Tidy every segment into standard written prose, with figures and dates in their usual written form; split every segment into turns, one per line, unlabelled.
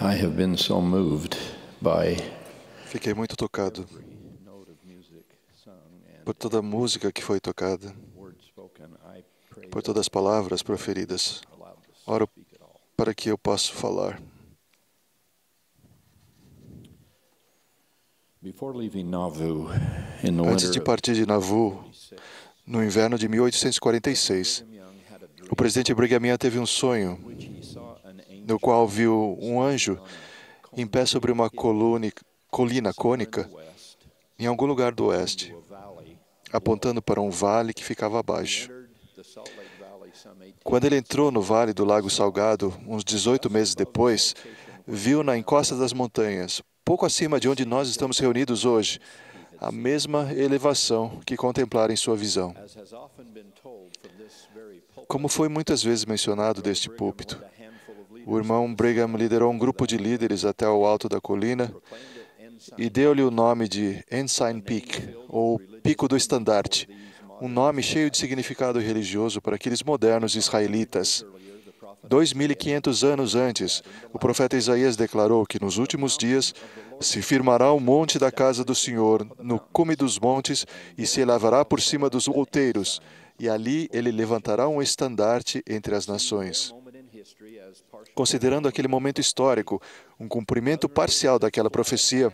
I have been so moved by
Fiquei muito tocado por toda a música que foi tocada, por todas as palavras proferidas. Oro para que eu possa falar. Antes de partir de Nauvoo, no inverno de 1846, o presidente Brigham Young teve um sonho no qual viu um anjo em pé sobre uma colina cônica em algum lugar do oeste, apontando para um vale que ficava abaixo. Quando ele entrou no Vale do Lago Salgado, uns 18 meses depois, viu na encosta das montanhas, pouco acima de onde nós estamos reunidos hoje, a mesma elevação que contemplara em sua visão. Como foi muitas vezes mencionado deste púlpito, o irmão Brigham liderou um grupo de líderes até o alto da colina e deu-lhe o nome de Ensign Peak, ou Pico do Estandarte, um nome cheio de significado religioso para aqueles modernos israelitas. 2.500 anos antes, o profeta Isaías declarou que nos últimos dias se firmará o monte da casa do Senhor no cume dos montes e se elevará por cima dos outeiros, e ali ele levantará um estandarte entre as nações. Considerando aquele momento histórico, um cumprimento parcial daquela profecia,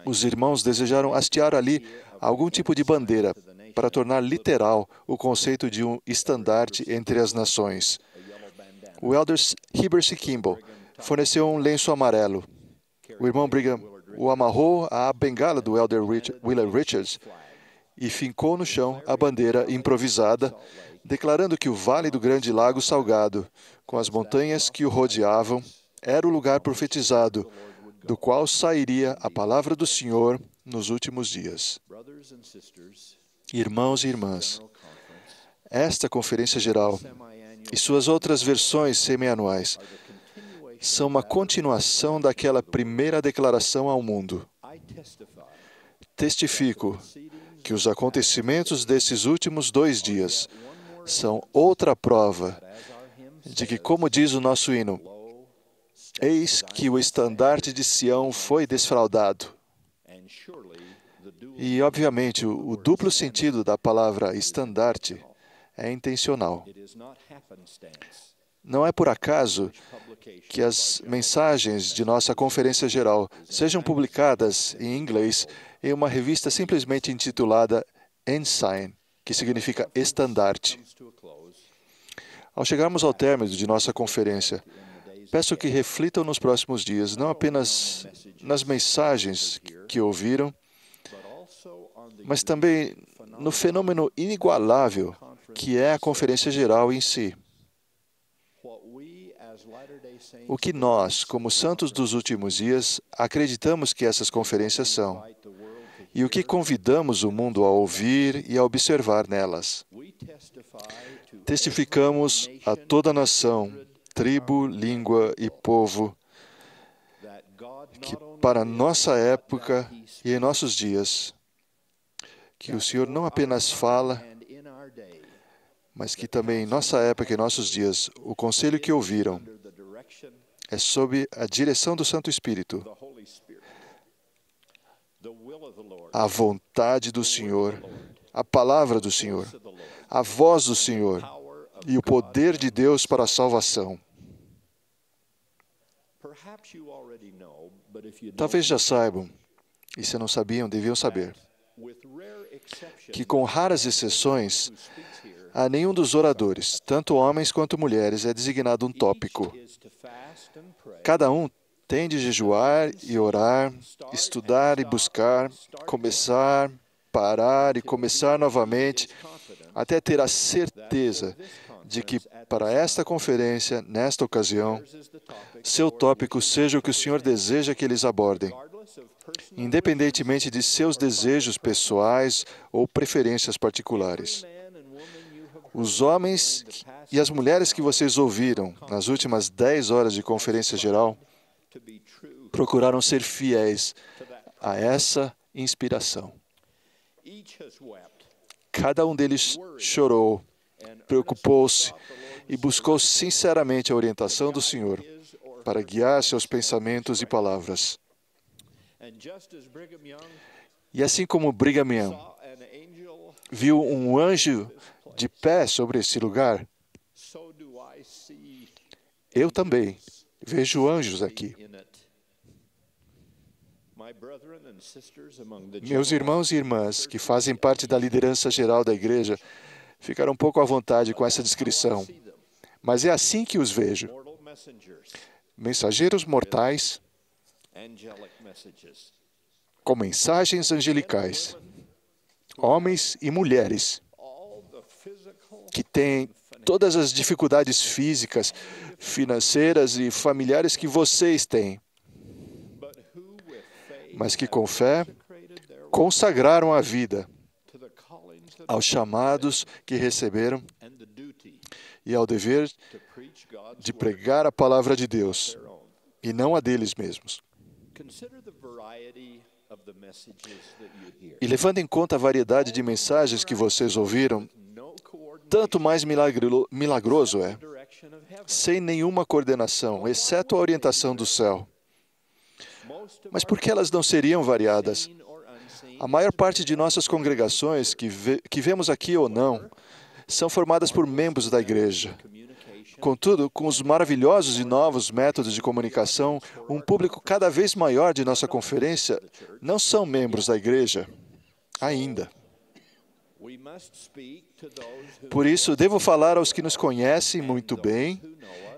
os irmãos desejaram hastear ali algum tipo de bandeira para tornar literal o conceito de um estandarte entre as nações. O elder Heber C. Kimball forneceu um lenço amarelo. O irmão Brigham o amarrou à bengala do elder William Richards e fincou no chão a bandeira improvisada, declarando que o Vale do Grande Lago Salgado, com as montanhas que o rodeavam, era o lugar profetizado, do qual sairia a palavra do Senhor nos últimos dias. Irmãos e irmãs, esta Conferência Geral e suas outras versões semianuais são uma continuação daquela primeira declaração ao mundo. Testifico que os acontecimentos desses últimos 2 dias são outra prova de que, como diz o nosso hino, eis que o estandarte de Sião foi desfraldado. E, obviamente, o duplo sentido da palavra estandarte é intencional. Não é por acaso que as mensagens de nossa Conferência Geral sejam publicadas em inglês em uma revista simplesmente intitulada Ensign, que significa estandarte. Ao chegarmos ao término de nossa conferência, peço que reflitam nos próximos dias, não apenas nas mensagens que ouviram, mas também no fenômeno inigualável que é a Conferência Geral em si. O que nós, como santos dos últimos dias, acreditamos que essas conferências são, e o que convidamos o mundo a ouvir e a observar nelas. Testificamos a toda nação, tribo, língua e povo, que para nossa época e em nossos dias, que o Senhor não apenas fala, mas que também em nossa época e em nossos dias, o conselho que ouviram é sob a direção do Santo Espírito, a vontade do Senhor, a palavra do Senhor, a voz do Senhor e o poder de Deus para a salvação. Talvez já saibam, e se não sabiam, deviam saber, que com raras exceções, a nenhum dos oradores, tanto homens quanto mulheres, é designado um tópico. Cada um tem de jejuar e orar, estudar e buscar, começar, parar e começar novamente, até ter a certeza de que, para esta conferência, nesta ocasião, seu tópico seja o que o Senhor deseja que eles abordem, independentemente de seus desejos pessoais ou preferências particulares. Os homens e as mulheres que vocês ouviram nas últimas 10 horas de conferência geral procuraram ser fiéis a essa inspiração. Cada um deles chorou, preocupou-se e buscou sinceramente a orientação do Senhor, para guiar seus pensamentos e palavras. E assim como Brigham Young viu um anjo de pé sobre esse lugar, eu também vejo anjos aqui. Meus irmãos e irmãs que fazem parte da liderança geral da igreja ficaram um pouco à vontade com essa descrição, mas é assim que os vejo. Mensageiros mortais com mensagens angelicais, homens e mulheres que têm todas as dificuldades físicas, financeiras e familiares que vocês têm, mas que com fé consagraram a vida aos chamados que receberam e ao dever de pregar a palavra de Deus e não a deles mesmos. E levando em conta a variedade de mensagens que vocês ouviram, tanto mais milagroso é, sem nenhuma coordenação, exceto a orientação do céu. Mas por que elas não seriam variadas? A maior parte de nossas congregações, que vemos aqui ou não, são formadas por membros da igreja. Contudo, com os maravilhosos e novos métodos de comunicação, um público cada vez maior de nossa conferência não são membros da igreja ainda. Por isso, devo falar aos que nos conhecem muito bem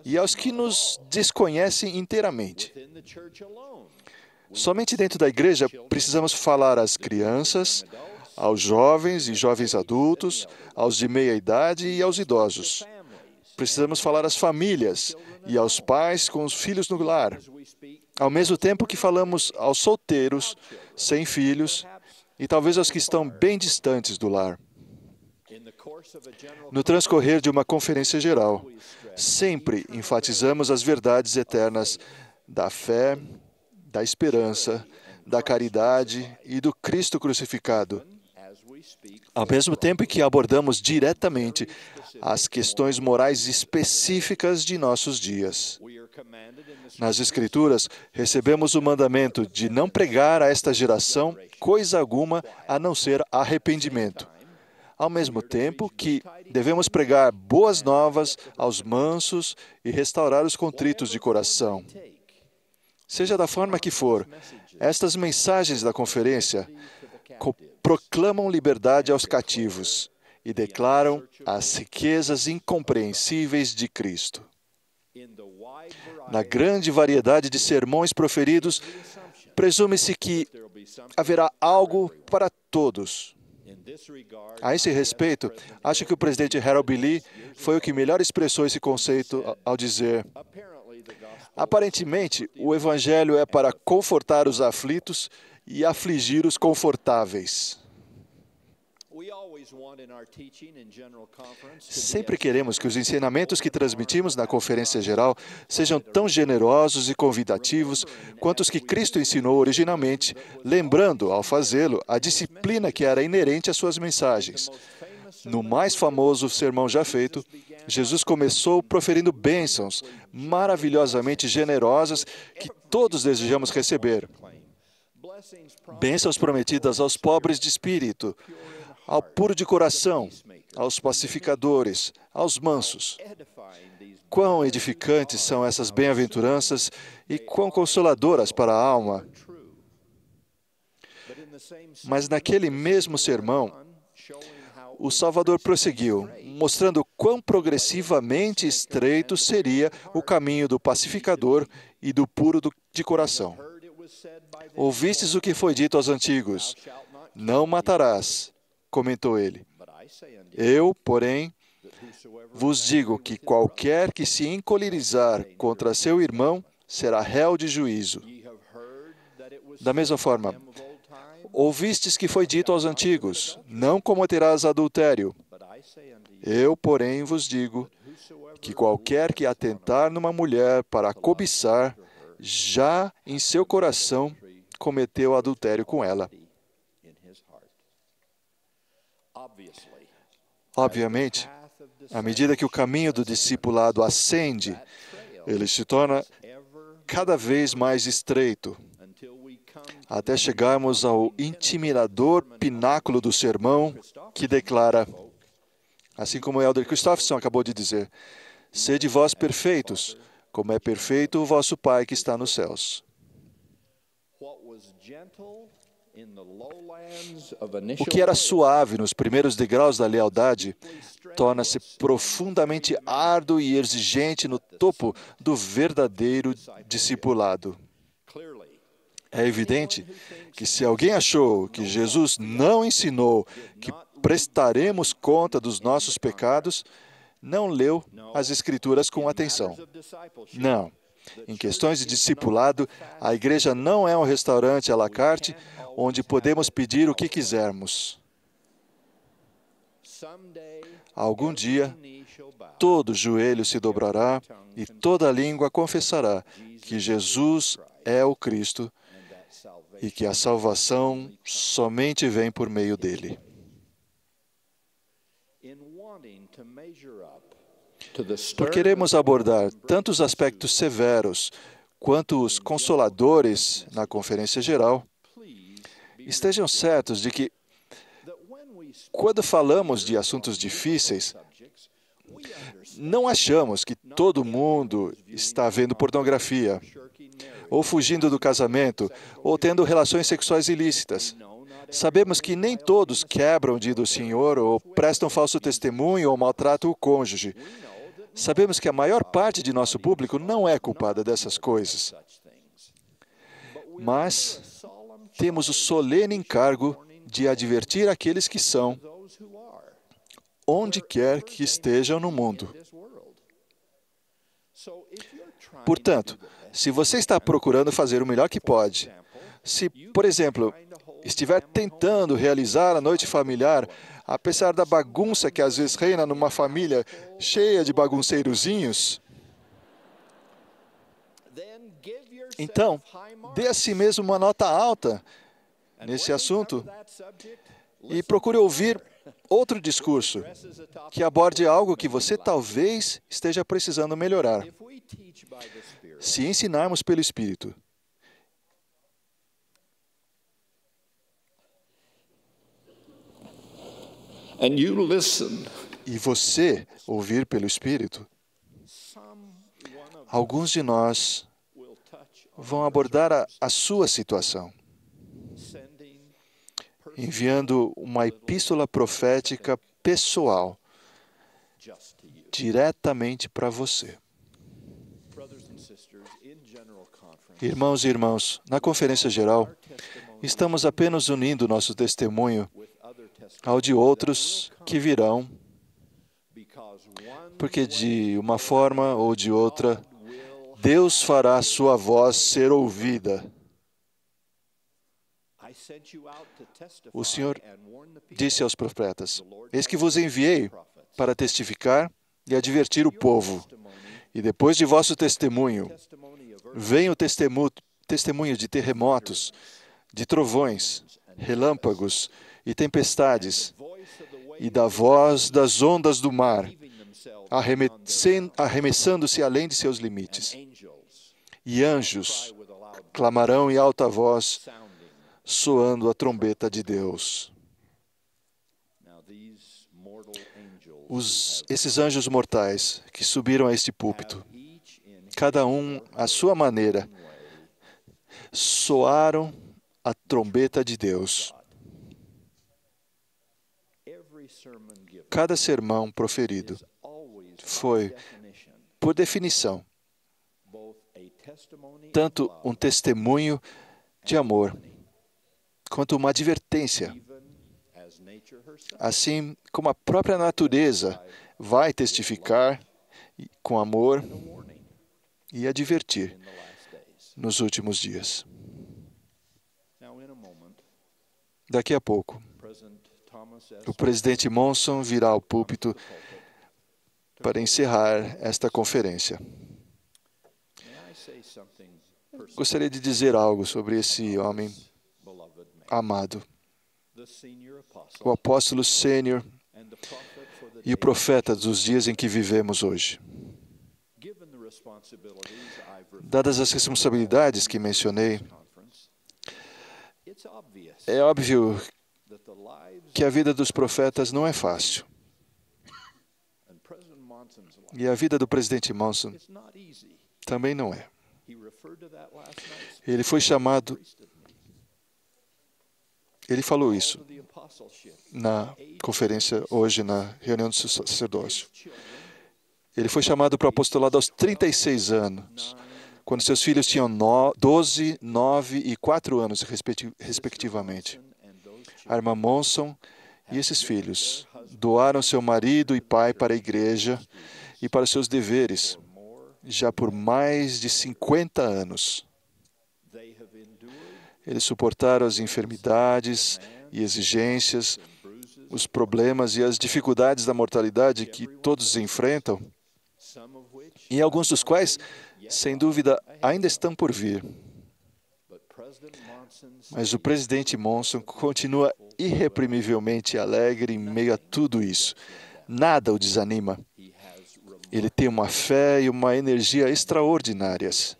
e aos que nos desconhecem inteiramente. Somente dentro da igreja precisamos falar às crianças, aos jovens e jovens adultos, aos de meia idade e aos idosos. Precisamos falar às famílias e aos pais com os filhos no lar, ao mesmo tempo que falamos aos solteiros, sem filhos, e talvez aos que estão bem distantes do lar. No transcorrer de uma conferência geral, sempre enfatizamos as verdades eternas da fé, da esperança, da caridade e do Cristo crucificado, ao mesmo tempo que abordamos diretamente as questões morais específicas de nossos dias. Nas Escrituras, recebemos o mandamento de não pregar a esta geração coisa alguma a não ser arrependimento, ao mesmo tempo que devemos pregar boas novas aos mansos e restaurar os contritos de coração. Seja da forma que for, estas mensagens da conferência proclamam liberdade aos cativos e declaram as riquezas incompreensíveis de Cristo. Na grande variedade de sermões proferidos, presume-se que haverá algo para todos. A esse respeito, acho que o presidente Harold B. Lee foi o que melhor expressou esse conceito ao dizer: aparentemente, o Evangelho é para confortar os aflitos e afligir os confortáveis. Sempre queremos que os ensinamentos que transmitimos na Conferência Geral sejam tão generosos e convidativos quanto os que Cristo ensinou originalmente, lembrando, ao fazê-lo, a disciplina que era inerente às suas mensagens. No mais famoso sermão já feito, Jesus começou proferindo bênçãos maravilhosamente generosas que todos desejamos receber. Bênçãos prometidas aos pobres de espírito, ao puro de coração, aos pacificadores, aos mansos. Quão edificantes são essas bem-aventuranças e quão consoladoras para a alma. Mas naquele mesmo sermão, o Salvador prosseguiu, mostrando quão progressivamente estreito seria o caminho do pacificador e do puro de coração. Ouvistes o que foi dito aos antigos: não matarás, comentou ele. Eu, porém, vos digo que qualquer que se encolerizar contra seu irmão será réu de juízo. Da mesma forma, ouvistes que foi dito aos antigos: não cometerás adultério. Eu, porém, vos digo que qualquer que atentar numa mulher para a cobiçar, já em seu coração cometeu adultério com ela. Obviamente, à medida que o caminho do discipulado ascende, ele se torna cada vez mais estreito, até chegarmos ao intimidador pináculo do sermão que declara, assim como o Elder Christopherson acabou de dizer, sede vós perfeitos, como é perfeito o vosso Pai que está nos céus. O que era suave nos primeiros degraus da lealdade torna-se profundamente árduo e exigente no topo do verdadeiro discipulado. É evidente que se alguém achou que Jesus não ensinou que prestaremos conta dos nossos pecados, não leu as Escrituras com atenção. Não. Em questões de discipulado, a igreja não é um restaurante à la carte onde podemos pedir o que quisermos. Algum dia, todo joelho se dobrará e toda língua confessará que Jesus é o Cristo e que a salvação somente vem por meio dele. Por queremos abordar tanto os aspectos severos quanto os consoladores na Conferência Geral, estejam certos de que, quando falamos de assuntos difíceis, não achamos que todo mundo está vendo pornografia, ou fugindo do casamento, ou tendo relações sexuais ilícitas. Sabemos que nem todos quebram o dia do Senhor, ou prestam falso testemunho, ou maltratam o cônjuge. Sabemos que a maior parte de nosso público não é culpada dessas coisas. Mas temos o solene encargo de advertir aqueles que são, onde quer que estejam no mundo. Portanto, se você está procurando fazer o melhor que pode, se, por exemplo, estiver tentando realizar a noite familiar, apesar da bagunça que às vezes reina numa família cheia de bagunceirozinhos, então, dê a si mesmo uma nota alta nesse assunto e procure ouvir outro discurso que aborde algo que você talvez esteja precisando melhorar. Se ensinarmos pelo Espírito, e você ouvir pelo Espírito, alguns de nós vão abordar a sua situação, enviando uma epístola profética pessoal diretamente para você. Irmãos e irmãs, na Conferência Geral, estamos apenas unindo nosso testemunho ao de outros que virão, porque de uma forma ou de outra, Deus fará sua voz ser ouvida. O Senhor disse aos profetas, eis que vos enviei para testificar e advertir o povo. E depois de vosso testemunho, vem o testemunho de terremotos, de trovões, relâmpagos e tempestades, e da voz das ondas do mar, arremessando-se além de seus limites. E anjos clamarão em alta voz, soando a trombeta de Deus. Esses anjos mortais que subiram a este púlpito, cada um à sua maneira, soaram a trombeta de Deus. Cada sermão proferido foi, por definição, tanto um testemunho de amor, quanto uma advertência, assim como a própria natureza vai testificar com amor e advertir nos últimos dias. Daqui a pouco, o presidente Monson virá ao púlpito para encerrar esta conferência. Gostaria de dizer algo sobre esse homem amado, o apóstolo sênior e o profeta dos dias em que vivemos hoje. Dadas as responsabilidades que mencionei, é óbvio que a vida dos profetas não é fácil. E a vida do presidente Monson também não é. Ele foi chamado, ele falou isso na conferência hoje, na reunião do sacerdócio. Ele foi chamado para o apostolado aos 36 anos, quando seus filhos tinham 12, 9 e 4 anos, respectivamente. A irmã Monson e esses filhos doaram seu marido e pai para a igreja e para seus deveres, já por mais de 50 anos. Eles suportaram as enfermidades e exigências, os problemas e as dificuldades da mortalidade que todos enfrentam, e alguns dos quais, sem dúvida, ainda estão por vir. Mas o presidente Monson continua irreprimivelmente alegre em meio a tudo isso. Nada o desanima. Ele tem uma fé e uma energia extraordinárias.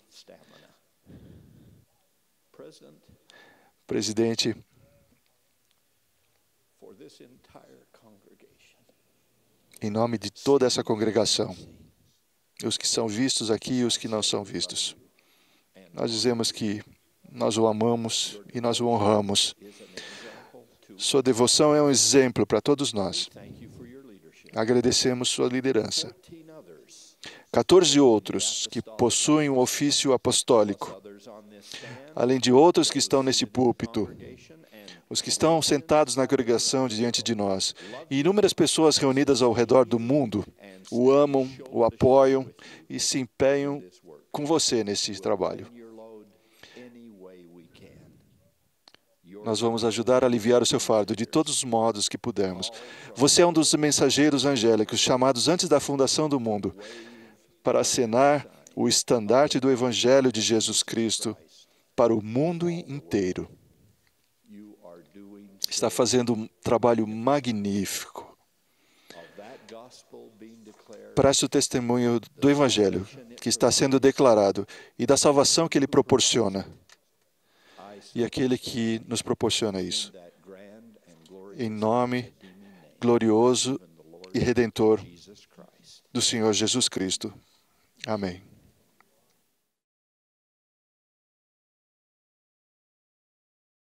Presidente, em nome de toda essa congregação, os que são vistos aqui e os que não são vistos, nós dizemos que nós o amamos e nós o honramos. Sua devoção é um exemplo para todos nós. Agradecemos sua liderança. 14 outros que possuem um ofício apostólico, além de outros que estão nesse púlpito, os que estão sentados na congregação diante de nós, e inúmeras pessoas reunidas ao redor do mundo, o amam, o apoiam e se empenham com você nesse trabalho. Nós vamos ajudar a aliviar o seu fardo de todos os modos que pudermos. Você é um dos mensageiros angélicos chamados antes da fundação do mundo para acenar o estandarte do Evangelho de Jesus Cristo para o mundo inteiro. Está fazendo um trabalho magnífico. Preste o testemunho do Evangelho que está sendo declarado e da salvação que ele proporciona. E aquele que nos proporciona isso. Em nome glorioso e redentor do Senhor Jesus Cristo. Amém.